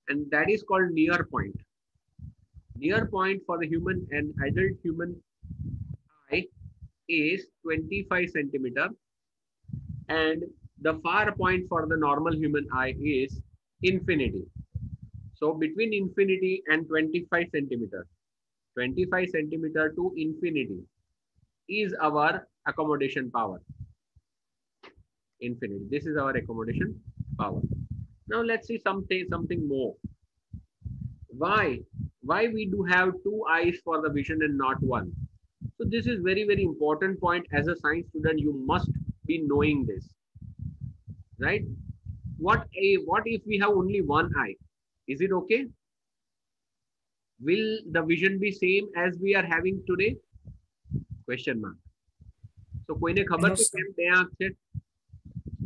and that is called near point. Near point for the human and adult human eye is 25 centimeter, and the far point for the normal human eye is infinity. So between infinity and 25 centimeter, 25 centimeter to infinity is our accommodation power. Infinity. This is our accommodation power. Now let's see something more. Why? Why we do have two eyes for the vision and not one? So this is very important point. As a science student, you must be knowing this, right? What if we have only one eye? Is it okay? Will the vision be same as we are having today? Question mark. So કોઈને ખબર No, છે sir. કેમ બે આંખ છે?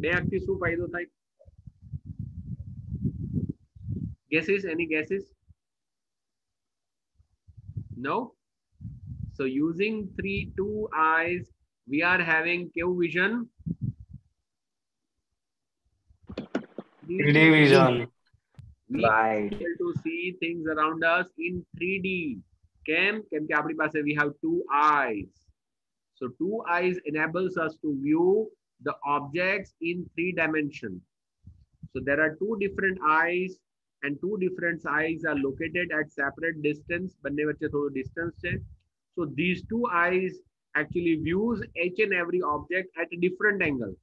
બે આંખથી શું ફાયદો થાય? Guesses? Any guesses? No? So using two eyes, we are having કેવું vision? 3D Division. we are able to see things around us in 3D. કેમ કે આપણી પાસે we have two eyes. So two eyes enables us to view the objects in 3 dimensions. So there are two different eyes, and two different eyes are located at separate distance. બંને વચ્ચે થોડો distance છે. So these two eyes actually views each and every object at a different angle.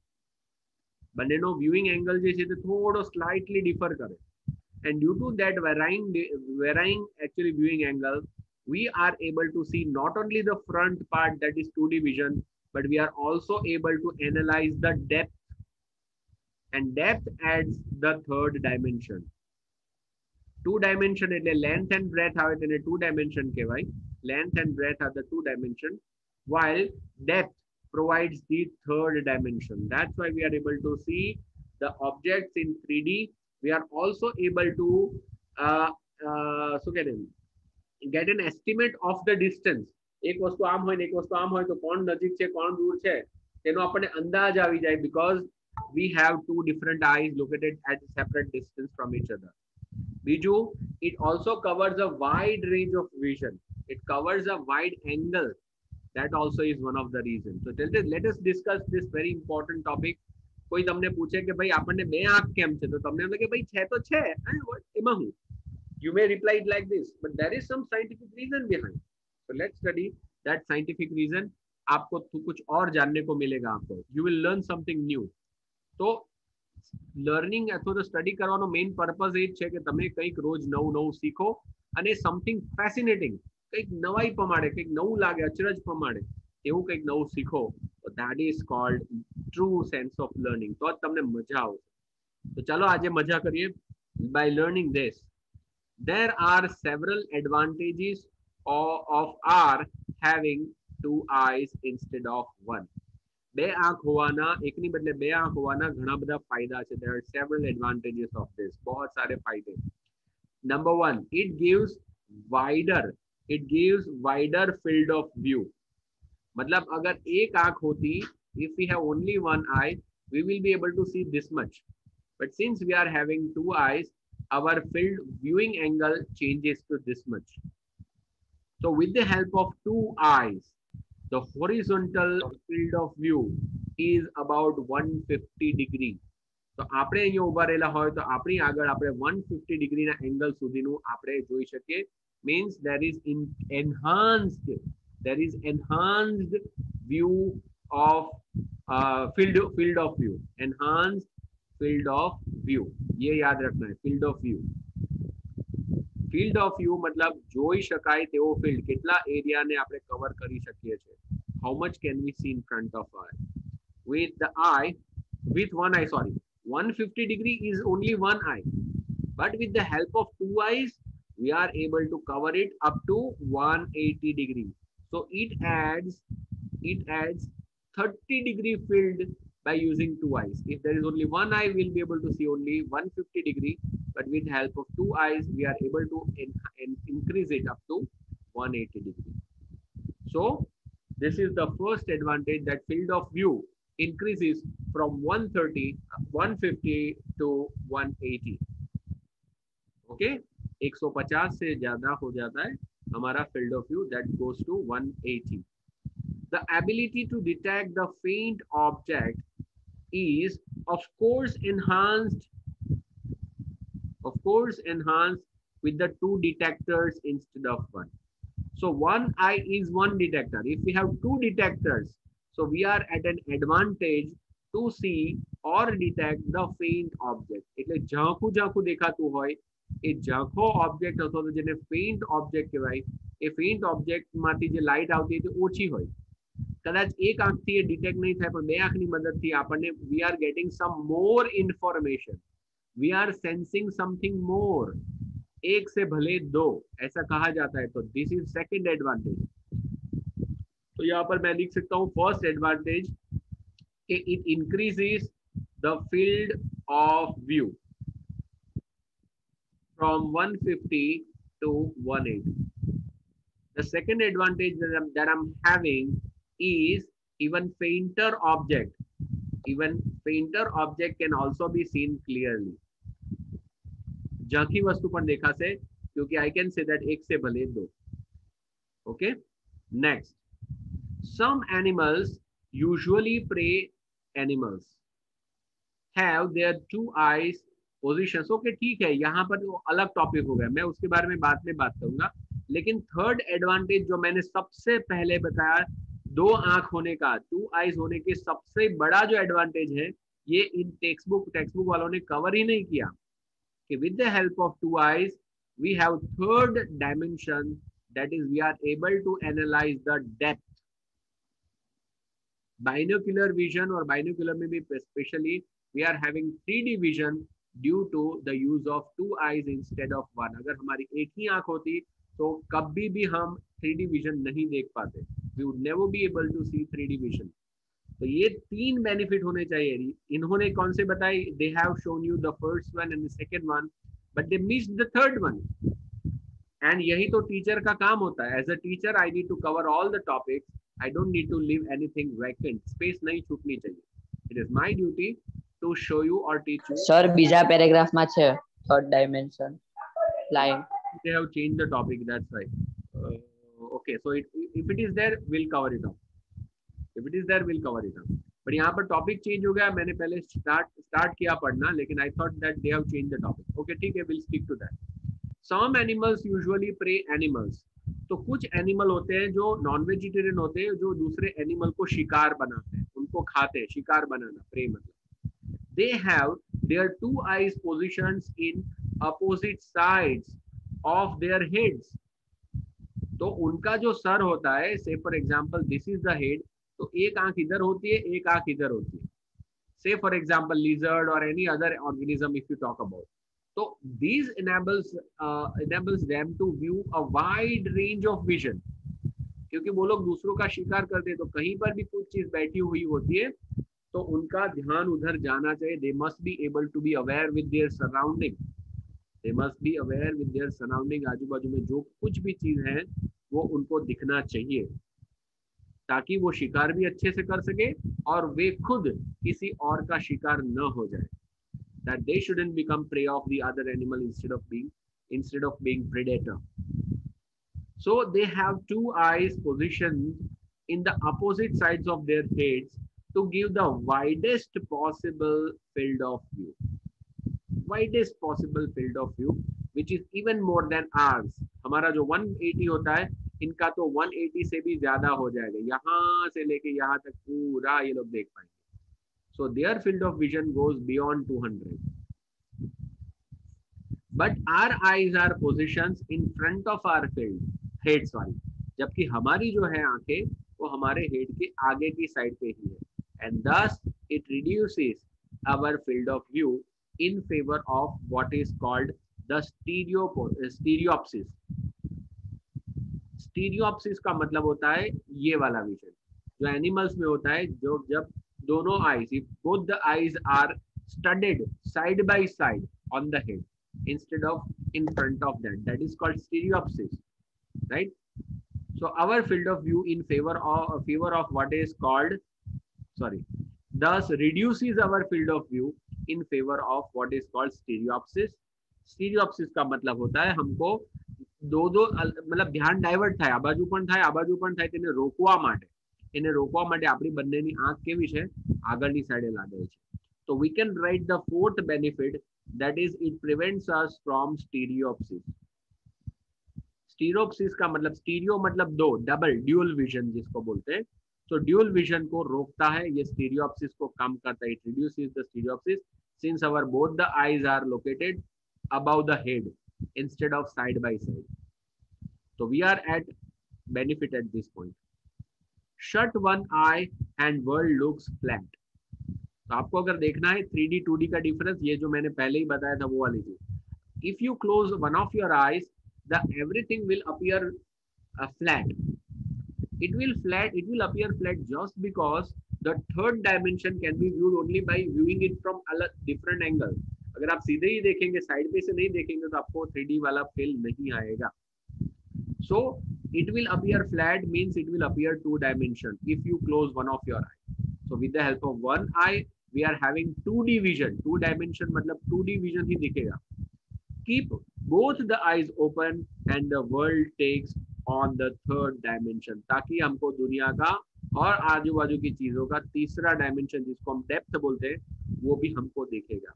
બંનેનો viewing angle જે છે તે થોડો slightly differ કરે. And due to that varying actually viewing angle, we are able to see not only the front part, that is 2D vision, but we are also able to analyze the depth, and depth adds the third dimension. 2 dimension એટલે length and breadth આવે તેને 2 dimension કહેવાય. Length and breadth are the 2 dimension, while depth provides the third dimension. That's why we are able to see the objects in 3D. We are also able to get an estimate of the distance. એક વસ્તુ આમ હોય ને એક વસ્તુ આમ હોય તો કોણ નજીક છે કોણ દૂર છે તેનો આપણને અંદાજ આવી જાય, because we have two different eyes located at separate distance from each other. Biju, it also covers a wide range of vision. It covers a wide angle. That also is one of the reasons. So let us discuss this very important topic. કોઈ તમને પૂછે કે ભાઈ આપણને બે આંખ કેમ છે તો તમને એમ લાગે ભાઈ છે તો છે એમાં હું? You may reply it like this, but there is some scientific reason behind. So let's study that scientific reason. आपको कुछ और जानने को मिलेगा आपको. You will learn something new. तो લર્નિંગ અથવા તો સ્ટડી કરવાનો મેઇન પર્પઝ એ જ છે કે તમે કંઈક રોજ નવું શીખો અને સમથિંગ ફેસિનેટિંગ, કંઈક નવાઈ પમાડે, કંઈક નવું લાગે, અચરજ પમાડે એવું કંઈક નવું શીખો. That is called true sense of learning. તો જ તમને મજા આવશે. તો ચાલો આજે મજા કરીએ. By learning this, there are several advantages of our having two eyes instead of one. બે આંખ હોવાના, એકની બદલે બે આંખ હોવાના ઘણા બધા ફાયદા છે. There are several advantages of this. बहुत सारे फायदे. Number one, it gives wider field of view. मतलब अगर एक आंख होती, if we have only one eye, we will be able to see this much. But since we are having two eyes, our field viewing angle changes to this much. So with the help of two eyes, the horizontal field of view is about 150 degree. તો આપણે અહીંયા ઉભા રહેલા હોય તો આપણી આગળ આપણે 150 degree ના એંગલ સુધીનું આપણે જોઈ શકીએ. Means there is enhanced view of field of view. Enhanced field of view. ये याद रखना है, field of view. Field of view मतलब જોઈ શકાય તેવો field, કેટલા એરિયાને આપણે કવર કરી શકીએ છીએ. How much can we see in front of us? With one eye, sorry. 150 degree is only one eye. But with the help of two eyes, we are able to cover it up to 180 degree. So it adds 30 degree field by using two eyes. If there is only one eye, we'll be able to see only 150 degree. But with the help of two eyes, we are able to increase it up to 180 degree. So this is the first advantage, that field of view increases from 150 to 180. Okay 150 से ज्यादा हो जाता है हमारा field of view, that goes to 180. The ability to detect the faint object is of course enhanced with the two detectors instead of one. So one eye is one detector. If we have two detectors, so we are at an advantage to see or detect the faint object. એટલે ઝાંખું ઝાંખું દેખાતું હોય એ ઝાંખો object હતો તો જેને faint object કહેવાય, એ faint object માંથી જે light આવતી હોય તે ઓછી હોય. કદાચ એક આંખથી એ ડિટેક્ટ નહીં થાય પણ બે આંખની મદદથી આપણને we are getting some more information, we are sensing something more. एक से भले दो ऐसा कहा जाता है. तो दिस इज सेकंड एडवांटेज. तो यहाँ पर मैं लिख सकता हूँ फर्स्ट एडवांटेज कि it increases the field of view from 150 to 180. The second advantage that I'm having is even fainter object can also be seen clearly. झांकी वस्तु पण देखाશે क्योंकि I can say that एक से भले दो. Okay. Next, some animals, usually prey animals, have their two eyes positions. Okay, ठीक है, यहाँ पर वो अलग टॉपिक हो गया, मैं उसके बारे में बाद में बात करूंगा. लेकिन थर्ड एडवांटेज जो मैंने सबसे पहले बताया, दो आंख होने का, टू आईज होने के सबसे बड़ा जो एडवांटेज है, ये इन टेक्स्ट बुक वालों ने कवर ही नहीं किया कि with the help of two eyes we have third dimension, that is we are able to analyse the depth. Binocular vision और बाइनोक्यूलर में भी specially we are having 3D vision due to the use of two eyes instead of one. अगर हमारी एक ही आंख होती तो कभी भी हम 3D विजन नहीं देख पाते. We would never be able to see 3D vision. तो ये तीन बेनिफिट होने चाहिए. इन्होंने कौन से बताए? They have shown you the first one and the second one, but they missed the third one. And यही तो टीचर का काम होता है. As a teacher I need to cover all the topics. I don't need to leave anything vacant. Space नहीं छूटनी चाहिए. It is my duty to show you or teach you. Sir, બીજા પેરેગ્રાફમાં છે third dimension line. They have changed the topic, that's why. Okay, so if it is there, we'll cover it up. If it is there, we'll cover it up. But यहाँ पर topic change हो गया. मैंने पहले start किया पढ़ना, लेकिन I thought that they have change the topic. Okay, ठीक है, we'll stick to that. Some animals usually prey animals. तो कुछ एनिमल होते हैं जो नॉन वेजिटेरियन होते हैं, जो दूसरे एनिमल को शिकार बनाते हैं, उनको खाते हैं. शिकार बनाना, प्रे मतलब. They have their two eyes positions in opposite sides of their heads. तो उनका जो सर होता है, say for example this is the head, तो एक आंख इधर होती है, एक आंख इधर होती है. Say for example lizard or any other organism if you talk about. तो these enables them to view a wide range of vision. क्योंकि वो लोग दूसरों का शिकार करते हैं, तो कहीं पर भी कुछ चीज बैठी हुई होती है तो उनका ध्यान उधर जाना चाहिए. They must be able to be aware with their surrounding. They must be aware with their surrounding. आजू बाजू में जो कुछ भी चीज है वो उनको दिखना चाहिए, ताकि वो शिकार भी अच्छे से कर सके और वे खुद किसी और का शिकार न हो जाए. That they shouldn't become pray of the other animal instead of being predator. So they have two eyes positioned in the opposite sides of their heads to give the widest possible field of view. Widest possible field of view, which is even more than ours. हमारा जो 180 होता है, इनका तो 180 से भी ज्यादा हो जाएगा. यहाँ से लेके यहाँ तक पूरा ये लोग देख पाएंगे. So their field of vision goes beyond 200. But our eyes are positions in front of our head, sorry. जबकि हमारी जो है आंखें वो हमारे हेड के आगे की साइड पे ही है. And thus it reduces our field of view in favor of what is called the stereopsis. Stereopsis का मतलब होता है ये वाला विजन जो एनिमल्स में होता है, जो जब दोनों eyes, if both the eyes are studied side by side on the head instead of in front of that is called stereopsis, right? So our field of view in favor of what is called, thus reduces our field of view in favor of what is called stereopsis. स्टीरियोप्सिस का मतलब होता है हमको दो दो मतलब ध्यान divert થાય, આ બાજુ પણ થાય, આ બાજુ પણ થાય, તેને રોકવા માટે આપણી બંનેની આંખ કેવી છે, આગળની સાઈડે લાગેલી છે. તો we can write the fourth benefit, that is it prevents us from stereopsis. स्टीरियोप्सिस का मतलब, स्टीरियो मतलब दो, डबल, ड्यूल विजन जिसको बोलते हैं. तो ड्यूल विजन को रोकता है ये, स्टीरियोप्सिस को कम करता है. It reduces the stereopsis since our both the eyes are located above the head instead of side by side. So we are at benefit at this point. Shut one eye and world looks flat. तो आपको अगर देखना है 3D 2D का difference, ये जो मैंने पहले ही बताया था वो वाली चीज. If you close one of your eyes, the everything will appear flat. It will appear flat just because the third dimension can be viewed only by viewing it from different angle. अगर आप सीधे ही देखेंगे, side पे से नहीं देखेंगे, तो आपको 3D वाला फील नहीं आएगा. So it will appear flat means it will appear two dimension if you close one of your eye. So with the help of one eye we are having 2D vision. two dimension मतलब 2D vision ही दिखेगा. Keep both the eyes open and the world takes on the third dimension, ताकि हमको दुनिया का और आजू बाजू की चीजों का तीसरा डायमेंशन जिसको हम डेप्थ बोलते हैं वो भी हमको दिखेगा.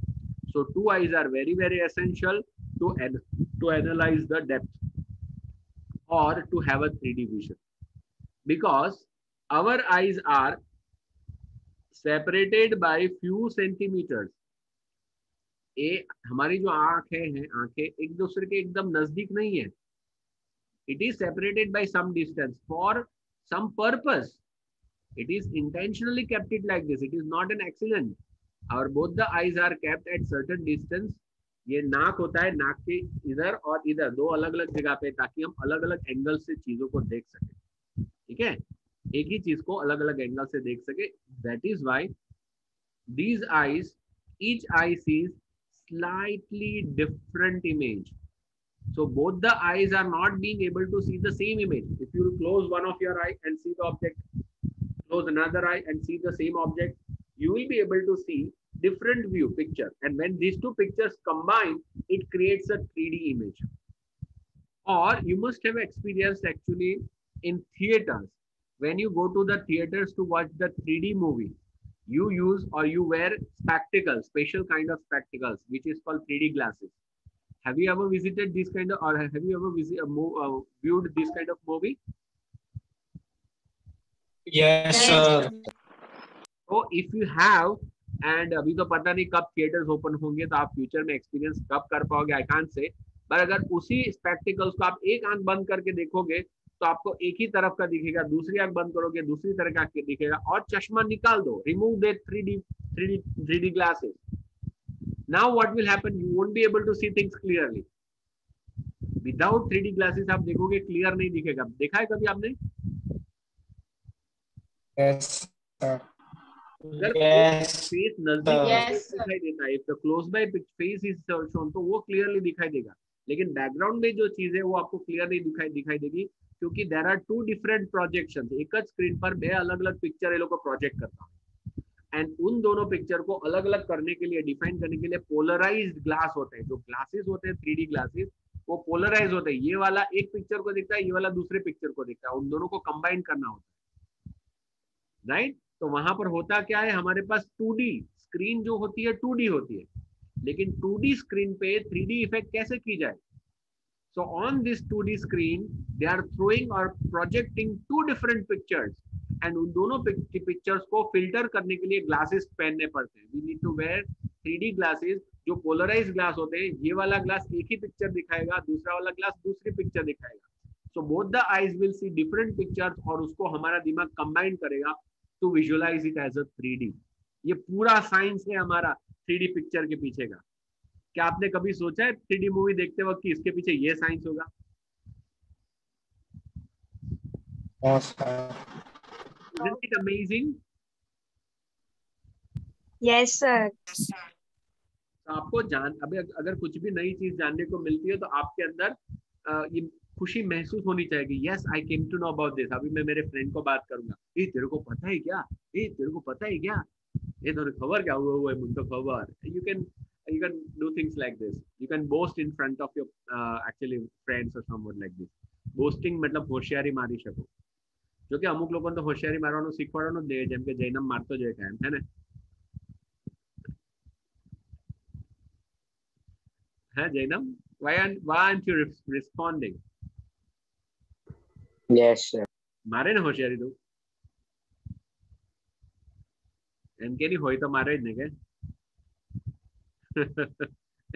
So two eyes are very very essential to analyze the depth or to have a 3D vision, because our eyes are separated by few centimeters. हमारी जो आंखें एक दूसरे के एकदम नजदीक नहीं है. It is separated by some distance for some purpose. It is intentionally kept it like this. It is not an accident. Our both the eyes are kept at certain distance. ये नाक होता है, नाक के इधर और इधर दो अलग अलग जगह पे, ताकि हम अलग अलग एंगल से चीजों को देख सके. ठीक है, एक ही चीज को अलग अलग एंगल से देख सके. That is why these eyes, each eye sees slightly different image. So both the eyes are not being able to see the same image. If you close one of your eye and see the object, close another eye and see the same object, you will be able to see different view picture. And when these two pictures combine, it creates a 3D image. Or you must have experienced actually in theaters. When you go to the theaters to watch the 3D movie, you use or you wear spectacles, special kind of spectacles, which is called 3D glasses. Have you ever visited this kind of, or have you ever viewed this kind of movie? Yes, sir. So if you have, and अभी तो पता नहीं कब theatres open होंगे, तो आप future में experience कब कर पाओगे, आई कांट से. पर अगर उसी स्पेक्टिकल्स को आप एक आंख बंद करके देखोगे तो आपको एक ही तरफ का दिखेगा, दूसरी आंख बंद करोगे दूसरी तरह का दिखेगा. और चश्मा निकाल दो, remove the 3D glasses. Now what will happen? You won't be able to see things clearly. Without 3D glasses आप देखोगे क्लियर नहीं दिखेगा. देखा है कभी आपने? Yes, sir. Yes, face नजदीक दिखाई देता है. If the close by face is shown, तो वो क्लियरली दिखाई देगा. लेकिन बैकग्राउंड में जो चीज है वो आपको क्लियर नहीं दिखाई देगी, क्योंकि there are two different projections. एक स्क्रीन पर बे अलग अलग पिक्चर ये लोग को प्रोजेक्ट करता है. एंड उन दोनों पिक्चर को अलग अलग करने के लिए, डिफाइन करने के लिए पोलराइज्ड ग्लास होते हैं. जो ग्लासेस होते हैं 3D ग्लासेस, वो पोलराइज होते हैं. ये वाला एक पिक्चर को दिखता है, ये वाला दूसरे पिक्चर को दिखता है. उन दोनों को कंबाइन करना होता है, राइट? तो वहां पर होता क्या है, हमारे पास 2D स्क्रीन जो होती है 2D होती है, लेकिन 2D स्क्रीन पे 3D इफेक्ट कैसे की जाए? So on this 2D screen, they are throwing or projecting two different pictures, and उन दोनों पिक्चर्स को फिल्टर करने के लिए ग्लासेस पहनने पड़ते हैं. We need to wear 3D glasses जो पोलराइज ग्लास होते हैं. ये वाला ग्लास एक ही पिक्चर दिखाएगा, दूसरा वाला ग्लास दूसरी पिक्चर दिखाएगा. So both the eyes will see different pictures, और उसको हमारा दिमाग कंबाइन करेगा to visualize it as a 3D. ये पूरा साइंस है हमारा 3D पिक्चर के पीछे का. क्या आपने कभी सोचा है 3D मूवी देखते वक्त कि इसके पीछे ये साइंस होगा? Isn't it amazing? Yes, sir. तो आपको अभी अगर कुछ भी नई चीज जानने को मिलती है तो आपके अंदर ये खुशी महसूस होनी चाहिए. Yes, I came to know about this. अभी मैं मेरे फ्रेंड को बात करूंगा, ए तेरे को पता है क्या, ए तेरे को पता है क्या, ये तो खबर क्या हुआ है मुझे खबर. You can You can do things like this. You can boast in front of your actually friends or someone like this. Boasting मतलब હોશિયારી મારી શકો. જો કે અમુક લોકોને તો હોશિયારી મારવાનું શીખવાડવાનું જ દે, જેમ કે જૈનમ મારતો જ કાયમ હે ને. હે Jainam, why aren't you responding? Yes, sir. મારે ને હોશિયારી તું એમ કે નહીં હોય તો મારે જ ને કે.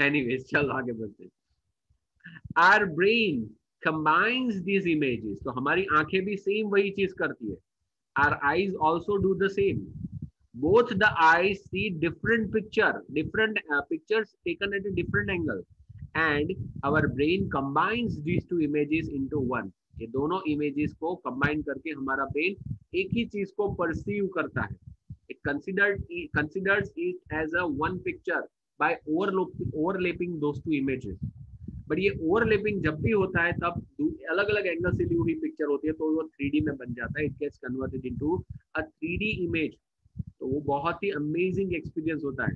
Anyways, चलो आगे बढ़ते हैं. Our brain combines these images. तो हमारी आंखें भी सेम वही चीज करती है. Our eyes also do the same. Both the eyes see different pictures taken at a different angle, and our brain combines these two images into one. ये दोनों images को combine करके हमारा brain एक ही चीज को perceive करता है. It considers it as a one picture by overlapping those two images. But ये ओवरलैपिंग जब भी होता है तब अलग अलग एंगल से ली हुई पिक्चर होती है, तो वो 3D में बन जाता है. It gets converted into a 3D image. तो वो बहुत ही अमेजिंग एक्सपीरियंस होता है,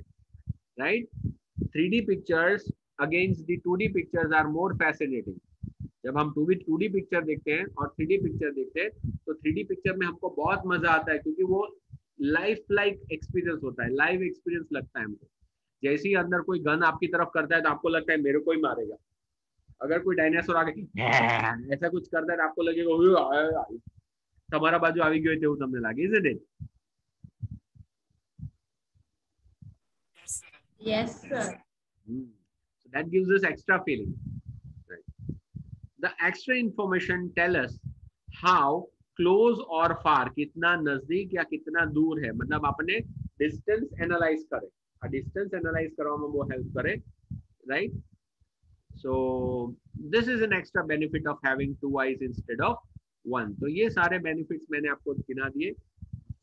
right. 3D pictures against the 2D pictures are more fascinating. जब हम 2D पिक्चर देखते हैं और 3D पिक्चर देखते हैं तो 3D पिक्चर में हमको बहुत मजा आता है, क्योंकि वो लाइफ लाइक एक्सपीरियंस होता है, लाइव एक्सपीरियंस लगता है हमको. जैसे ही अंदर कोई गन आपकी तरफ करता है तो आपको लगता है मेरे को ही मारेगा. अगर कोई डायनासोर आके ऐसा कुछ करता है तो आपको लगेगा તમારા બાજુ આવી ગયો તેવું તમને લાગે, isn't it? Yes, sir. So that gives us extra feeling. Right. The extra information tell us how close or far, कितना नजदीक या कितना दूर है. मतलब आपने डिस्टेंस एनालाइज करे. डिस्टेंस एनालाइज કરવામાં वो हेल्प करे, right. So this is an extra benefit of having two eyes instead of one. तो ये सारे benefits मैंने आपको गिना दिए.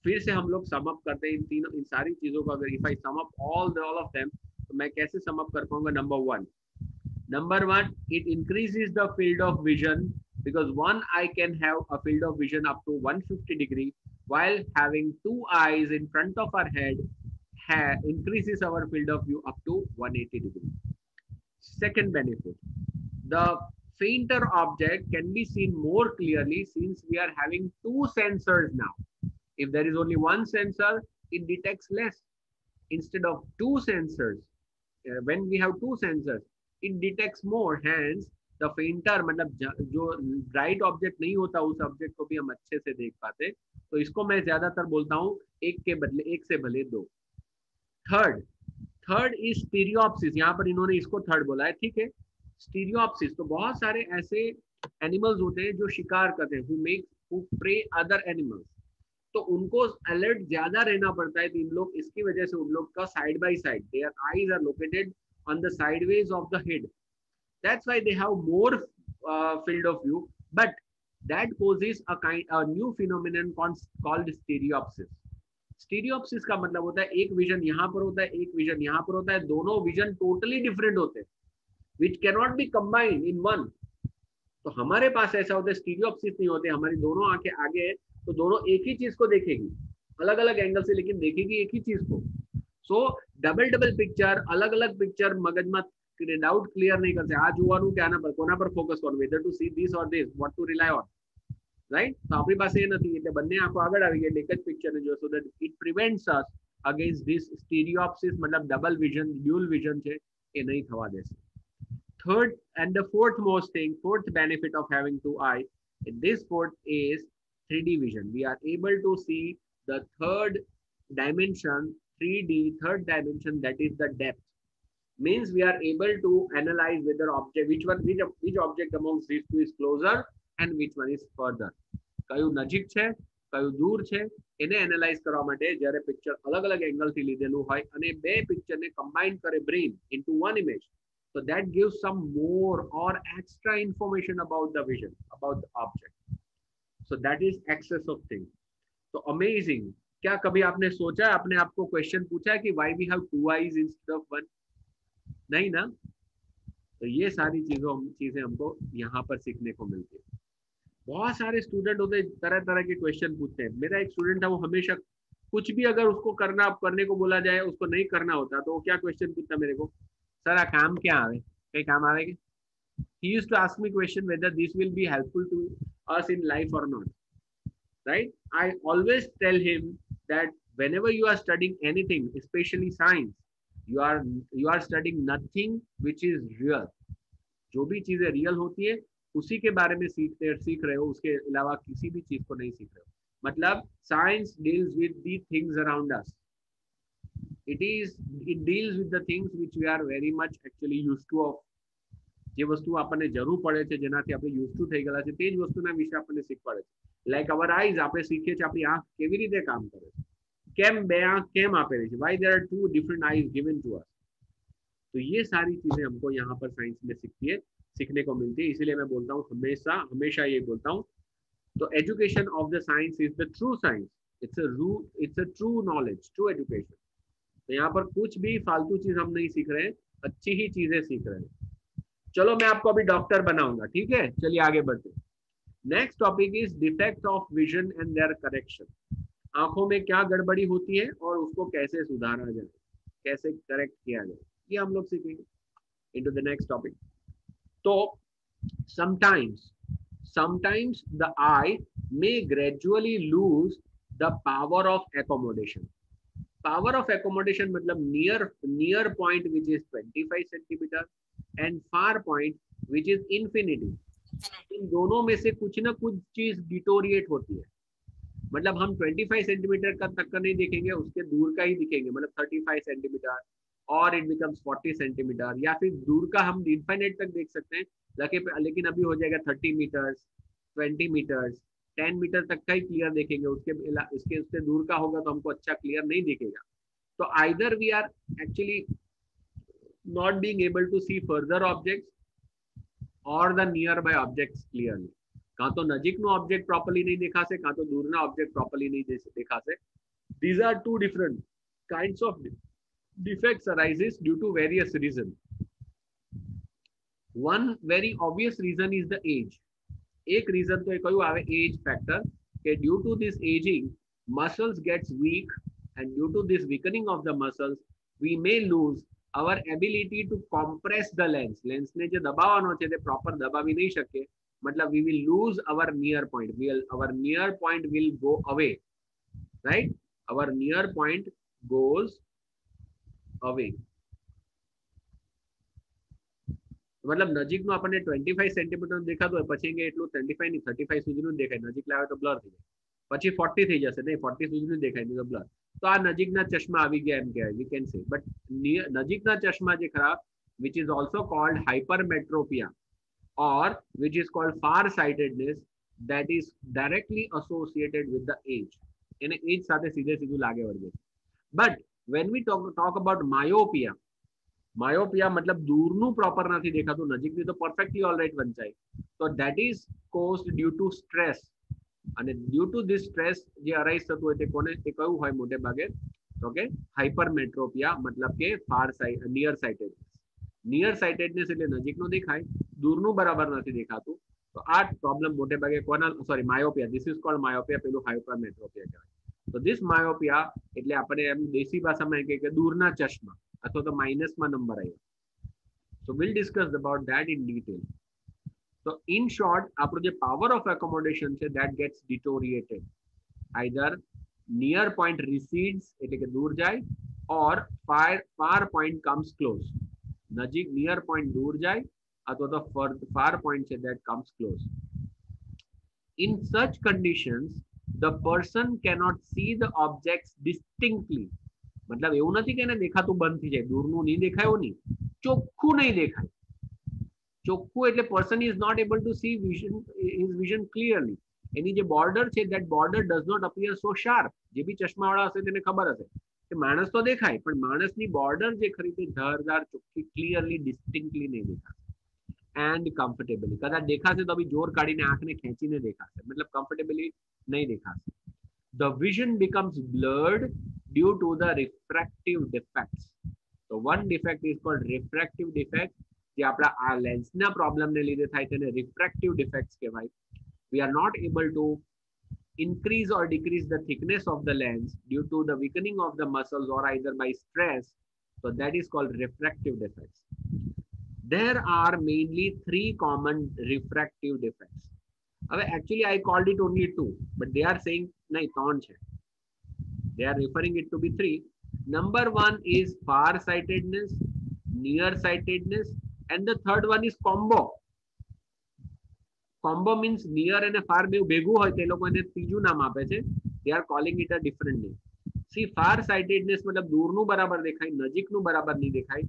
फिर से हम लोग sum up करते हैं इन सारी चीजों को. अगर if I sum up all of them, तो मैं कैसे sum up कर पाऊंगा? Number one, it increases the field of vision, because one eye can have a field of vision up to 150 degree, while having two eyes in front of our head increases our field of view up to 180 degree. Second benefit, the fainter object can be seen more clearly since we are having two sensors now. If there is only one sensor, it detects less. Instead of two sensors, when we have two sensors, it detects more. Hence, the fainter, मतलब जो bright object नहीं होता उस object को भी हम अच्छे से देख पाते. तो इसको मैं ज्यादातर बोलता हूँ एक से भले दो. Third is stereopsis. यहाँ पर इन्होंने इसको थर्ड बोला है, ठीक है. स्टीरियोप्सिस, तो बहुत सारे ऐसे एनिमल्स होते हैं जो शिकार करते हैं, who prey other animals. तो उनको अलर्ट ज्यादा रहना पड़ता है. तो इन लोग इसकी वजह से उन लोग का side by side, their eyes are located on the sideways of the head. That's why they have more field of view. But that causes a new phenomenon called stereopsis. स्टीरियोप्सिस का मतलब होता है एक विजन यहाँ पर होता है, एक विजन यहाँ पर होता है, दोनों विजन टोटली डिफरेंट होते हैं, which cannot be combined in one. तो हमारे पास ऐसा होता है, स्टीरियोप्सिस नहीं होते. हमारी दोनों आंखें आगे है तो दोनों एक ही चीज को देखेगी अलग अलग एंगल से, लेकिन देखेगी एक ही चीज को. सो डबल पिक्चर, अलग अलग पिक्चर મગજમાં डाउट क्लियर नहीं करते. આ જોવાનું કે આના પર કોના પર ફોકસ કરવું, whether to see this or this, what to rely on, right? તો આપણી પાસે એ નથી, એટલે બંને આંખો આગળ આવી ગઈ એટલે એક જ પિક્ચર ને જો, so that it prevents us against this stereopsis. मतलब डबल विजन, ड्यूल विजन છે એ નહીં થવા દેશે. Third and the fourth benefit of having two eyes, this fourth is 3D vision. We are able to see the third dimension, 3D third dimension, that is the depth. Means we are able to analyze whether which object amongst these two is closer and which one is further. કયું નજીક છે, કયું દૂર છે, એને analyse કરવા માટે જ્યારે પિક્ચર અલગ અલગ એંગલથી લીધેલું હોય અને બે પિક્ચરને કમ્બાઇન કરે brain into one image, so that gives some more or extra information about the vision, about the object. So that is excess of things. So amazing. क्या कभी आपने सोचा है, अपने आप को क्वेश्चन पूछा है कि why we have two eyes instead of one? नहीं ना. तो ये सारी चीजें हमको यहाँ पर सीखने को मिलती है. बहुत सारे स्टूडेंट होते हैं, तरह तरह के क्वेश्चन पूछते हैं. मेरा एक स्टूडेंट था, वो हमेशा कुछ भी अगर उसको करने को बोला जाए, उसको नहीं करना होता, तो वो क्या क्वेश्चन पूछता मेरे को, सर आ काम क्या आवे, कई काम आवे के? He used to ask me question whether this will be helpful to us in life or not, right? I always tell him that whenever you are studying anything, especially science, you are studying nothing which is real. जो भी चीजें real होती है उसी के बारे में सीख रहे हो, उसके अलावा किसी भी चीज को नहीं सीख रहे हो। मतलब science deals with the things around us, it deals with the things which we are very much actually used to of. જે વસ્તુ આપણને જરૂર પડે છે, જેનાથી આપણે યુઝ ટુ થઈ ગયેલા છે, તે જ વસ્તુના વિશે આપણને શીખવાડે છે। લાઈક અવર આઈઝ, આપણે શીખીએ છીએ આપણી આંખ કેવી રીતે કામ કરે છે, કેમ બે આંખ કેમ આપેલી છે, why there are two different eyes given to us. तो ये सारी चीजें हमको यहाँ पर साइंस में सीखने को मिलती है। इसीलिए मैं बोलता हूँ हमेशा ये बोलता हूँ, तो education of the science is the true science, it's a true knowledge, true education. तो यहाँ पर कुछ भी फालतू चीज हम नहीं सीख रहे हैं, अच्छी ही चीजें सीख रहे हैं। चलो मैं आपको अभी डॉक्टर बनाऊंगा, ठीक है? चलिए आगे बढ़ते। Next topic is defect of vision and their correction. आंखों में क्या गड़बड़ी होती है और उसको कैसे सुधारा जाए, कैसे करेक्ट किया जाए, ये हम लोग सीखेंगे। Into the next topic. तो sometimes the eye may gradually lose the power of accommodation. Power of accommodation मतलब near point which is 25 centimeter and far point which is infinity। इन दोनों में से कुछ ना कुछ चीज डिटोरिएट होती है। मतलब हम 25 सेंटीमीटर का तक का नहीं देखेंगे, उसके दूर का ही दिखेंगे, मतलब 35 सेंटीमीटर और इट बिकम्स 40 सेंटीमीटर, या फिर दूर का हम इनफाइनाइट तक देख सकते हैं, लेकिन अभी हो जाएगा 30 मीटर्स, 20 मीटर्स, 10 मीटर तक का ही क्लियर देखेंगे, उसके दूर का होगा तो हमको अच्छा क्लियर नहीं दिखेगा। तो either we are actually not being able to see further objects or the nearby objects clearly। કાં તો નજીકનો ઓબ્જેક્ટ પ્રોપરલી નહીં દેખાશે, કાં તો દૂરના ઓબ્જેક્ટ પ્રોપરલી નહીં દેખાશે। These are two different kinds of defects arises due to various reasons। One very obvious reason is the age। एक रीजन तो कયું આવે, एज फैक्टर, કે due to this aging muscles gets weak and due to this weakening of the muscles we may lose our ability to compress the lens। Lens ने जो दबावવાનો છે તે proper દબાવી નહીં શકે, मतलब we will lose our near point, our near point will go away, right? Our near point goes away। मतलब નજીકનો આપણને 25 સેન્ટીમીટર દેખાતો હોય, પછી કે એટલું 25 ની 35 સુધીનું દેખાય, નજીક લાવે તો બ્લર થઈ જાય, પછી 40 થઈ જશે, નહીં 40 સુધીનું દેખાય નહીં તો બ્લર। तो आ नजीकना चश्मा આવી ગયા એમ કહેવાય, वी कैन से। बट नजीकना चश्मा जे खरा which is also called hypermetropia or which is called far sightedness, that is directly associated with the age। એને એજ સાથે સીધે સીધું લાગે વર્ગે। but when we talk about myopia मतलब दूरનું પ્રોપર નથી દેખાતું, નજીકની તો પરફેક્ટલી ઓલરાઈટ વંચાય। તો that is caused due to stress, અને ડ્યુ ટુ ધીસ સ્ટ્રેસ જે અરાઇઝ થતું હોય તે કયું હોય મોટે ભાગે, તો કે હાઇપરમેટ્રોપિયા, मतलब કે નિયર સાઇટેડનેસ એટલે નજીકનું દેખાય, દૂરનું બરાબર નથી દેખાતું। તો આ પ્રોબ્લેમ મોટે ભાગે કોના, સોરી માયોપિયા, ધીસ ઇઝ કોલ્ડ માયોપિયા, પેલું હાઇપરમેટ્રોપિયા કહેવાય। તો ધીસ માયોપિયા એટલે આપણે એમ દેશી ભાષામાં કહીએ કે દૂરના ચશ્મા અથવા તો માઇનસમાં નંબર આવ્યો। So will discuss about that in detail. So in short, આપણો જે power of accommodation છે that gets deteriorated, either near point recedes એટલે કે દૂર જાય, or far point comes close, નજીક near point દૂર જાય અથવા તો far point છે that comes close। In such conditions the person cannot see the objects distinctly। मतलब એવું નથી કે એને દેખાતું બંધ થઈ જાય, દૂરનું નહીં દેખાયું નહીં, ચોખ્ખું નહીં દેખાય। ચોખ્ખું એટલે person is not able to see his vision clearly। એની જે border છે that border does not appear so sharp। જે બી ચશ્માવાળા હશે તેને ખબર હશે કે માણસ તો દેખાય, પણ માણસની border જે ખરી તે ધારદાર ચોખ્ખી ક્લિયરલી ડિસ્ટિંક્ટલી નહીં દેખાશે। and comfortably, કદાચ દેખાશે તો બી જોર કાઢીને આંખને ખેંચીને દેખાશે, मतलब comfortably નહીં દેખાશે। the vision becomes blurred due to the refractive defects। so one defect is called refractive defect, જે આપણા આ લેન્સના પ્રોબ્લેમને લીધે થાય તેને રિફ્રેક્ટિવ ડિફેક્ટ્સ કહેવાય। we are not able to increase or decrease the thickness of the lens due to the weakening of the muscles or either by stress, so that is called refractive defects. There are mainly three common refractive defects. Actually I called it only two, but they are saying nahi ત્રણ છે. They are referring it to be three. Number one is far-sightedness, near-sightedness, and the third one is combo. Combo means near and far બે ભેગું હોય તે લોકો એને ત્રીજું નામ આપે છે. They are calling it a different name. See, far-sightedness मतलब दूरનું બરાબર દેખાય, નજીકનું બરાબર નહીં દેખાય.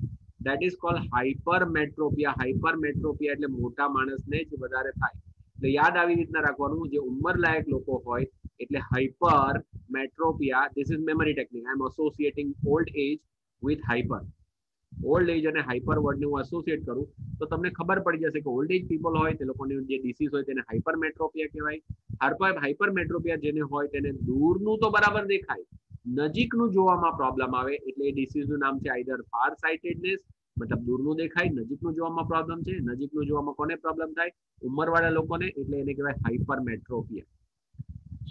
That is called hypermetropia. Hypermetropia એટલે મોટા માણસને જ વધારે થાય. એટલે યાદ આવી રીતના રાખવાનું, જે ઉંમરલાયક લોકો હોય એટલે hypermetropia. This is memory technique. I am associating old age with hyper. Old age અને હાઇપર વર્ડને હું એસોસિએટ કરું તો તમને ખબર પડી જશે કે ઓલ્ડ એજ પીપલ હોય તે લોકોની જે ડિસીઝ હોય તેને હાઇપરમેટ્રોપિયા કહેવાય. હાઇપરમેટ્રોપિયા જેને હોય તેને દૂરનું તો બરાબર દેખાય, નજીકનું જોવામાં પ્રોબ્લેમ આવે એટલે એ ડિસીઝનું નામ છે આઈધર ફાર સાઇટેડનેસ મતલબ દૂરનું દેખાય, નજીકનું જોવામાં પ્રોબ્લેમ છે. નજીકનું જોવામાં કોને પ્રોબ્લેમ થાય? ઉંમરવાળા લોકોને, એટલે એને કહેવાય હાઇપરમેટ્રોપિયા.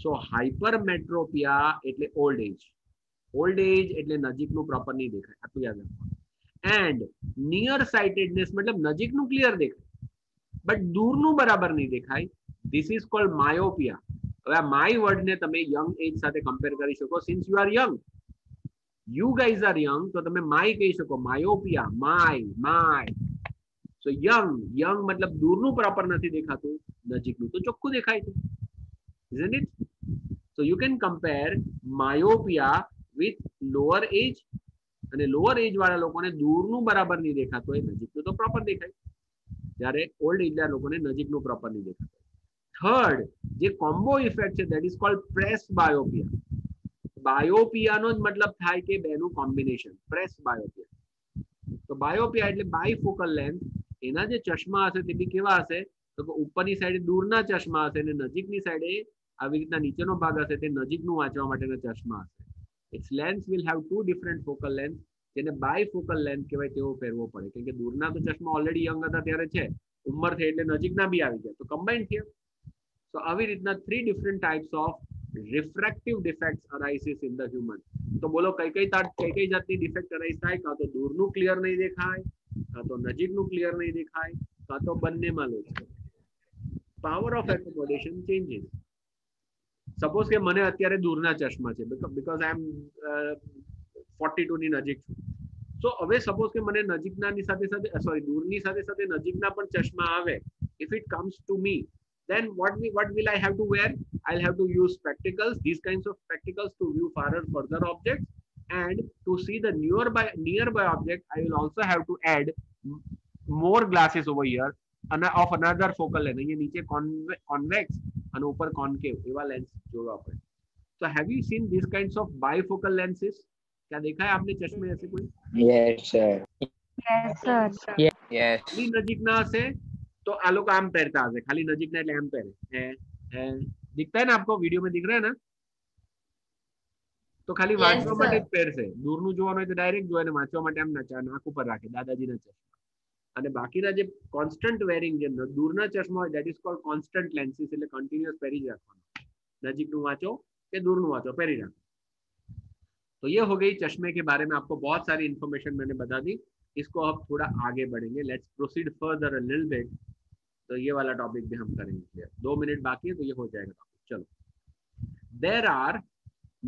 સો હાઇપરમેટ્રોપિયા એટલે ઓલ્ડ એજ. ઓલ્ડ એજ એટલે નજીકનું પ્રોપર નહીં દેખાય, આટલું યાદ રાખવાનું. And near sightedness मतलब નજીકનું ક્લિયર દેખાય બટ દૂરનું બરાબર નહીં દેખાય. This is called myopia. હવે આ માય વર્ડ ને તમે યંગ એજ સાથે કમ્પેર કરી શકો. Since you are young, you guys are young, તો તમે માય કહી શકો. myopia, my. So young मतलब દૂરનું પ્રોપર નથી દેખાતું, નજીકનું તો ચોખ્ખું દેખાય છે. Isn't it? So you can compare myopia with lower age. અને લોઅર એજ વાળા લોકોને દૂરનું બરાબર નહીં દેખાતું હોય, નજીકનું તો પ્રોપર દેખાય. જ્યારે ઓલ્ડ એજ ના લોકોને નજીકનું પ્રોપર નહીં દેખાતું. થર્ડ જે કોમ્બો ઇફેક્ટ છે ધેટ ઇઝ કોલ્ડ પ્રેસ બાયોપિયા. બાયોપિયાનો જ મતલબ થાય કે બેનું કોમ્બિનેશન, પ્રેસ બાયોપિયા. તો બાયોપિયા એટલે બાયફોકલ લેન્સ. એના જે ચશ્મા હશે તે બી કેવા હશે? તો ઉપરની સાઈડે દૂરના ચશ્મા હશે અને નજીકની સાઈડે આવી રીતના નીચેનો ભાગ હશે તે નજીકનું વાંચવા માટેના ચશ્મા હશે. Its lens will have two different focal length, જેને બાયફોકલ લેન્સ કહેવાય તેવો પહેરવો પડે. કેમ કે દૂરના તો ચશ્મા ઓલરેડી યંગ હતા ત્યારે છે, ઉંમર થઈ એટલે નજીકના બી આવી ગયા, તો કમ્બાઇન થયા. સો આવી રીતના three different types of refractive defects arises in the human. તો બોલો કઈ જાતની ડિફેક્ટ અરાઇઝ થાય? કાં તો દૂરનું ક્લિયર નહીં દેખાય, કાં તો નજીકનું ક્લિયર નહીં દેખાય, કાં તો બંનેમાં લોસ થાય. Power of accommodation changes. Suppose કે મને અત્યારે દૂરના ચશ્મા છે બીકોઝ આઈ એમ 42 ની નજીક છું. સો હવે સપોઝ કે મને નજીકનાની સાથે સાથે દૂરની સાથે સાથે નજીકના પણ ચશ્મા આવે. If it comes to me then what will I have to wear? I'll have to use spectacles, these kinds of spectacles to view further objects, and to see the nearby object I will also have to add more glasses over here of another focal length. અહીંયા નીચે convex અને ઉપર concave એવા lens જોવા પડે. So have you seen these kinds of bifocal lenses? क्या देखा है आपने चश्मे ऐसे कोई? Yes sir. Yes. ખાલી નજીકના હશે तो આ લોકો આમ પહેરતા હશે, ખાલી નજીકના એટલે આમ પહેરે. दिखता है ना आपको? वीडियो में दिख रहा है ना? તો ખાલી વાંચવા માટે જ પહેરશે. દૂરનું જોવાનું હોય તો ડાયરેક્ટ જોવે ને વાંચવા માટે આમ નાક ઉપર રાખે દાદાજીના ચશ્મા. અને બાકીના જે કોન્સ્ટન્ટ વેરિંગ જે દૂરના ચશ્મા હોય that is called constant lenses, એટલે કન્ટિન્યુઅસ પહેરી જ રાખવાનું. નજીકનું વાંચો કે दूरનું વાંચો પહેરી રાખો. तो ये हो गई चश्मे के बारे में आपको बहुत सारी इंफॉर्मेशन मैंने बता दी. इसको अब थोड़ा आगे बढ़ेंगे. Let's proceed further a little bit. तो ये वाला टॉपिक भी हम करेंगे. 2 मिनट बाकी है तो ये हो जाएगा टॉपिक. चलो. There are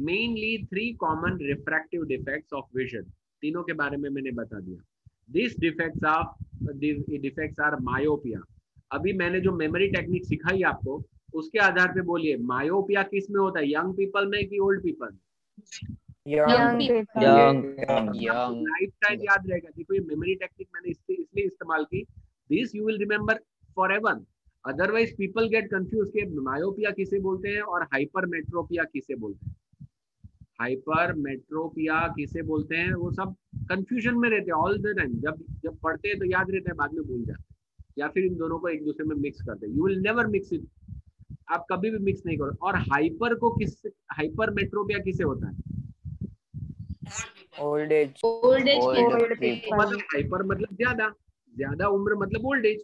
mainly 3 common refractive defects of vision. तीनों के बारे में मैंने बता दिया. These defects are myopia. अभी मैंने जो मेमोरी टेक्निक सिखाई आपको उसके आधार पे बोलिए मायोपिया किस में होता है, यंग पीपल में कि ओल्ड पीपल में? Young. लाइफ टाइम याद रहेगा. देखो ये मेमोरी टेक्निक मैंने इसलिए इस्तेमाल की. This you will remember forever. Otherwise people get confuse कि मायोपिया किसे बोलते हैं और हाइपरमेट्रोपिया किसे बोलते हैं. हाइपरमेट्रोपिया किसे बोलते हैं वो सब कंफ्यूजन में रहते हैं ऑल द टाइम. जब पढ़ते हैं तो याद रहता है, बाद में भूल जाते हैं, या फिर इन दोनों को एक दूसरे में मिक्स करते हैं. You will never mix it. आप कभी भी मिक्स नहीं करो. और हाइपरमेट्रोपिया किसे होता है? Old age. मतलब हाइपर मतलब ज्यादा उम्र मतलब ओल्ड एज.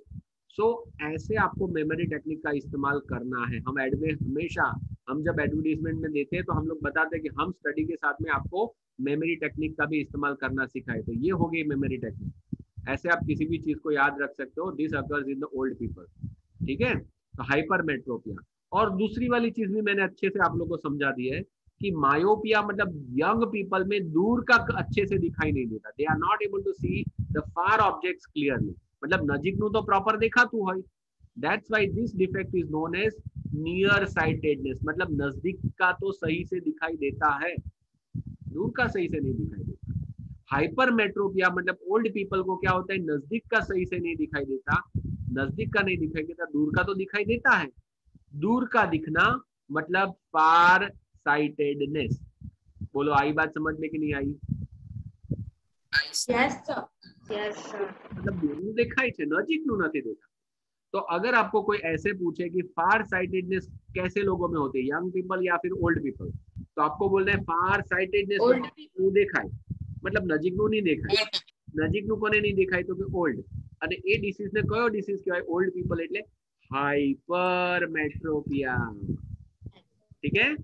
सो ऐसे आपको मेमोरी टेक्निक का इस्तेमाल करना है. हम एड में हमेशा हम जब एडवर्टीजमेंट में देते हैं तो हम लोग बताते हैं कि हम स्टडी के साथ में आपको मेमोरी टेक्निक का भी इस्तेमाल करना सिखाए, तो ये हो गई मेमोरी टेक्निक। ऐसे आप किसी भी चीज को याद रख सकते हो, this occurs in the old people, ठीक है। तो हाइपरमेट्रोपिया, और दूसरी वाली चीज भी मैंने अच्छे से आप लोगों को समझा दी है कि मायोपिया मतलब यंग पीपल में दूर का अच्छे से दिखाई नहीं देता, they are not able to see the far objects clearly, मतलब नजीक नु तो प्रॉपर देखा तू है, that's why this defect is known as near sightedness, मतलब नजदीक का तो सही से दिखाई देता है, दूर का सही से नहीं दिखाई देता। हाइपरमेट्रोपिया मतलब ओल्ड पीपल को क्या होता है, नजदीक का सही से नहीं दिखाई देता, नजदीक का नहीं दिखाई देता, दूर का तो दिखाई देता है। दूर का दिखना मतलब फार साइटेडनेस। बोलो आई बात समझ में कि नहीं आई? Yes sir, yes sir. मतलब दूर देखाय છે, નજીકનું નથી देखा। तो अगर आपको कोई ऐसे पूछे कि फार साइटेडनेस कैसे लोगों में होती है, यंग पीपल या फिर ओल्ड पीपल, तो आपको बोलना है फार साइटेडनेस નું દેખાય, मतलब નજીકનું નહીં દેખાય, નજીકનું કોને નહીં દેખાય તો કે ઓલ્ડ, અને એ ડિસીઝ ને કયો ડિસીઝ કહેવાય, ઓલ્ડ પીપલ એટલે हाइपरमेट्रोपिया, ठीक है।